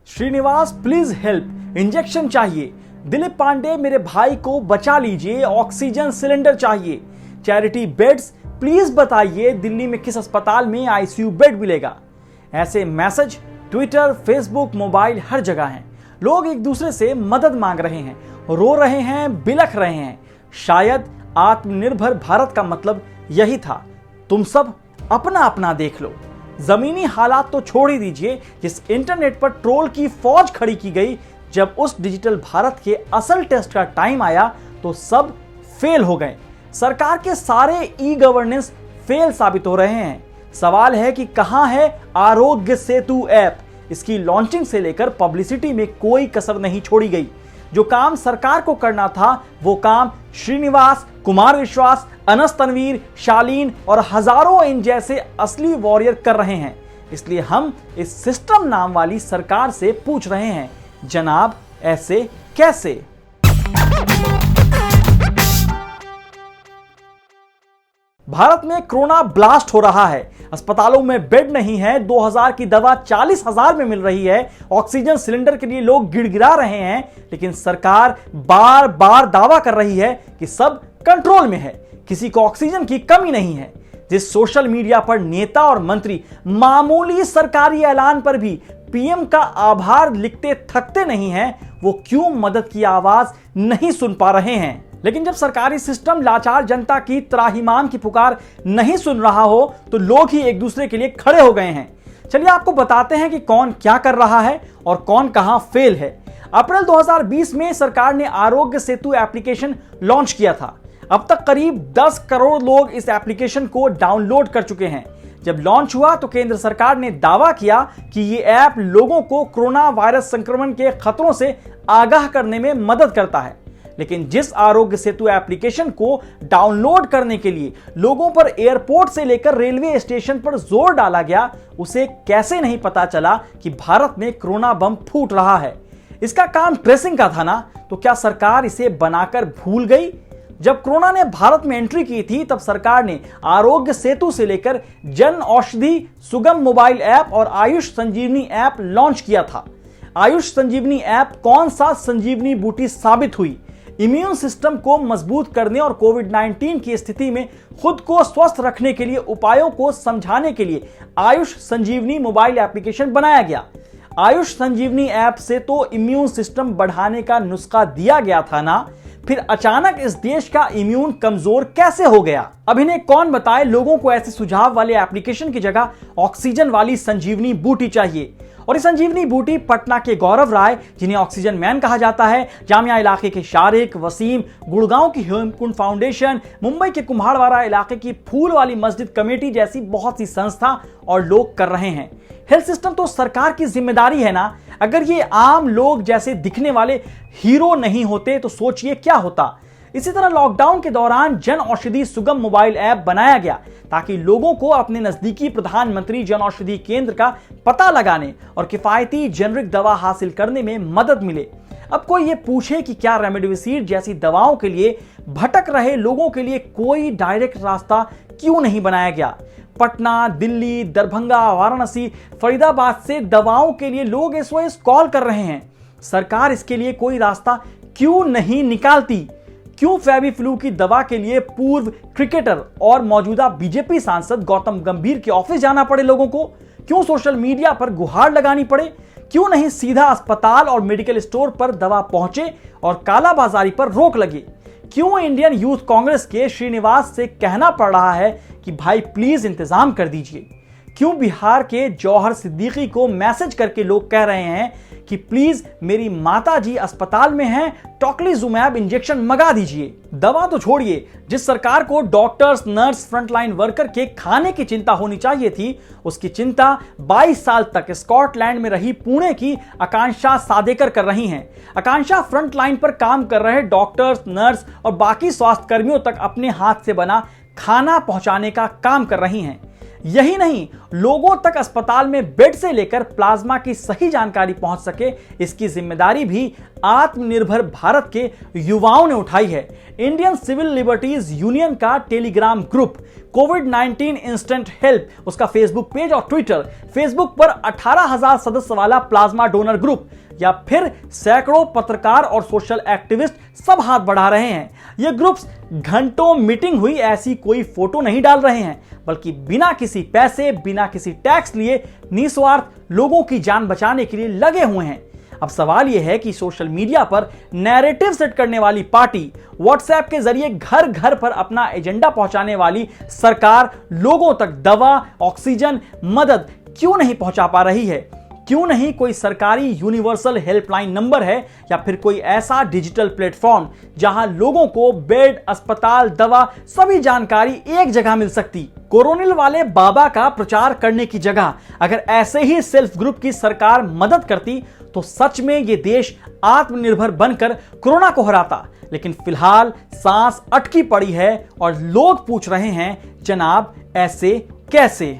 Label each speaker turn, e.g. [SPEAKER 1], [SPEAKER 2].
[SPEAKER 1] Srinivas please help, injection चाहिए। दिलीप पांडे मेरे भाई को बचा लीजिए, ऑक्सीजन सिलेंडर चाहिए। चैरिटी बेड्स प्लीज बताइए दिल्ली में किस अस्पताल में आईसीयू बेड मिलेगा। ऐसे मैसेज ट्विटर, फेसबुक, मोबाइल हर जगह हैं। लोग एक दूसरे से मदद मांग रहे हैं, रो रहे हैं, बिलख रहे हैं। शायद आत्मनिर्भर भारत का मतलब यही था। तुम सब अपना अपना देख लो। जमीनी हालात तो छोड़ ही दीजिए, जिस इंटरनेट पर ट्रोल की फौज खड़ी की गई, जब उस डिजिटल भारत के असल टेस्ट का टाइम आया तो सब फेल हो गए। सरकार के सारे ई गवर्नेंस फेल साबित हो रहे हैं। सवाल है कि कहां है आरोग्य सेतु ऐप। इसकी लॉन्चिंग से लेकर पब्लिसिटी में कोई कसर नहीं छोड़ी गई। जो काम सरकार को करना था वो काम श्रीनिवास, कुमार विश्वास, अनस तनवीर, शालीन और हजारों इन जैसे असली वॉरियर कर रहे हैं। इसलिए हम इस सिस्टम नाम वाली सरकार से पूछ रहे हैं, जनाब ऐसे कैसे? भारत में कोरोना ब्लास्ट हो रहा है। अस्पतालों में बेड नहीं है, 2000 की दवा 40,000 में मिल रही है। ऑक्सीजन सिलेंडर के लिए लोग गिड़गिड़ा रहे हैं, लेकिन सरकार बार बार दावा कर रही है कि सब कंट्रोल में है, किसी को ऑक्सीजन की कमी नहीं है। जिस सोशल मीडिया पर नेता और मंत्री मामूली सरकारी ऐलान पर भी पीएम का आभार लिखते थकते नहीं हैं, वो क्यों मदद की आवाज नहीं सुन पा रहे हैं? लेकिन जब सरकारी सिस्टम लाचार जनता की त्राहिमाम की पुकार नहीं सुन रहा हो तो लोग ही एक दूसरे के लिए खड़े हो गए हैं। चलिए आपको बताते हैं कि कौन क्या कर रहा है और कौन कहां फेल है। अप्रैल 2020 में सरकार ने आरोग्य सेतु एप्लीकेशन लॉन्च किया था। अब तक करीब 10 करोड़ लोग इस एप्लीकेशन को डाउनलोड कर चुके हैं। जब लॉन्च हुआ तो केंद्र सरकार ने दावा किया कि ये ऐप लोगों को कोरोना वायरस संक्रमण के खतरों से आगाह करने में मदद करता है। लेकिन जिस आरोग्य सेतु एप्लीकेशन को डाउनलोड करने के लिए लोगों पर एयरपोर्ट से लेकर रेलवे स्टेशन पर जोर डाला गया, उसे कैसे नहीं पता चला कि भारत में कोरोना बम फूट रहा है। इसका काम ट्रेसिंग का था ना, तो क्या सरकार इसे बनाकर भूल गई? जब कोरोना ने भारत में एंट्री की थी तब सरकार ने आरोग्य सेतु से लेकर जन औषधि सुगम मोबाइल ऐप और आयुष संजीवनी ऐप लॉन्च किया था। आयुष संजीवनी ऐप कौन सा संजीवनी बूटी साबित हुई। इम्यून सिस्टम को मजबूत करने और कोविड-19 की स्थिति में खुद को स्वस्थ रखने के लिए उपायों को समझाने के लिए आयुष संजीवनी मोबाइल एप्लीकेशन बनाया गया। आयुष संजीवनी ऐप से तो इम्यून सिस्टम बढ़ाने का नुस्खा दिया गया था ना, फिर अचानक इस देश का इम्यून कमजोर कैसे हो गया? अब इन्हें कौन बताए लोगों को ऐसे सुझाव वाले एप्लीकेशन की जगह ऑक्सीजन वाली संजीवनी बूटी चाहिए। और इस संजीवनी बूटी पटना के गौरव राय, जिन्हें ऑक्सीजन मैन कहा जाता है, जामिया इलाके के शारिक वसीम, गुड़गांव की हेमकुंड फाउंडेशन, मुंबई के कुम्हाड़वाड़ा इलाके की फूल वाली मस्जिद कमेटी जैसी बहुत सी संस्था और लोग कर रहे हैं। हेल्थ सिस्टम तो सरकार की जिम्मेदारी है ना। अगर ये आम लोग जैसे दिखने वाले हीरो नहीं होते तो सोचिए क्या होता। इसी तरह लॉकडाउन के दौरान जन औषधि सुगम मोबाइल ऐप बनाया गया ताकि लोगों को अपने नजदीकी प्रधानमंत्री जन औषधि केंद्र का पता लगाने और किफायती जेनरिक दवा हासिल करने में मदद मिले। अब कोई ये पूछे कि क्या रेमडेसिविर जैसी दवाओं के लिए भटक रहे लोगों के लिए कोई डायरेक्ट रास्ता क्यों नहीं बनाया गया? पटना, दिल्ली, दरभंगा, वाराणसी, फरीदाबाद से दवाओं के लिए लोग SOS कॉल कर रहे हैं। सरकार इसके लिए कोई रास्ता क्यों नहीं निकालती? क्यों फेविफ्लू की दवा के लिए पूर्व क्रिकेटर और मौजूदा बीजेपी सांसद गौतम गंभीर के ऑफिस जाना पड़े लोगों को? क्यों सोशल मीडिया पर गुहार लगानी पड़े? क्यों नहीं सीधा अस्पताल और मेडिकल स्टोर पर दवा पहुंचे और कालाबाजारी पर रोक लगे? क्यों इंडियन यूथ कांग्रेस के श्रीनिवास से कहना पड़ रहा है कि भाई प्लीज इंतजाम कर दीजिए? क्यों बिहार के जौहर सिद्दीकी को मैसेज करके लोग कह रहे हैं कि प्लीज मेरी माताजी अस्पताल में हैं, टोक्लीजुमैब इंजेक्शन मंगा दीजिए? दवा तो छोड़िए, जिस सरकार को डॉक्टर्स, नर्स, फ्रंटलाइन वर्कर के खाने की चिंता होनी चाहिए थी, उसकी चिंता 22 साल तक स्कॉटलैंड में रही पुणे की आकांक्षा सादेकर कर रही हैं। आकांक्षा फ्रंटलाइन पर काम कर रहे डॉक्टर्स, नर्स और बाकी स्वास्थ्य कर्मियों तक अपने हाथ से बना खाना पहुंचाने का काम कर रही हैं। यही नहीं, लोगों तक अस्पताल में बेड से लेकर प्लाज्मा की सही जानकारी पहुंच सके, इसकी जिम्मेदारी भी आत्मनिर्भर भारत के युवाओं ने उठाई है। इंडियन सिविल लिबर्टीज यूनियन का टेलीग्राम ग्रुप, कोविड-19 इंस्टेंट हेल्प, उसका फेसबुक पेज और ट्विटर, फेसबुक पर 18,000 सदस्य वाला प्लाज्मा डोनर ग्रुप, या फिर सैकड़ों पत्रकार और सोशल एक्टिविस्ट सब हाथ बढ़ा रहे हैं। ये ग्रुप्स घंटों मीटिंग हुई ऐसी कोई फोटो नहीं डाल रहे हैं, बल्कि बिना किसी पैसे, बिना किसी टैक्स लिए निस्वार्थ लोगों की जान बचाने के लिए लगे हुए हैं। अब सवाल यह है कि सोशल मीडिया पर नैरेटिव सेट करने वाली पार्टी, व्हाट्सएप के जरिए घर घर पर अपना एजेंडा पहुंचाने वाली सरकार लोगों तक दवा, ऑक्सीजन, मदद क्यों नहीं पहुंचा पा रही है? क्यों नहीं कोई सरकारी यूनिवर्सल हेल्पलाइन नंबर है, या फिर कोई ऐसा डिजिटल प्लेटफॉर्म जहां लोगों को बेड, अस्पताल, दवा सभी जानकारी एक जगह मिल सकती? कोरोनिल वाले बाबा का प्रचार करने की जगह अगर ऐसे ही सेल्फ ग्रुप की सरकार मदद करती तो सच में ये देश आत्मनिर्भर बनकर कोरोना को हराता। लेकिन फिलहाल सांस अटकी पड़ी है और लोग पूछ रहे हैं, जनाब ऐसे कैसे?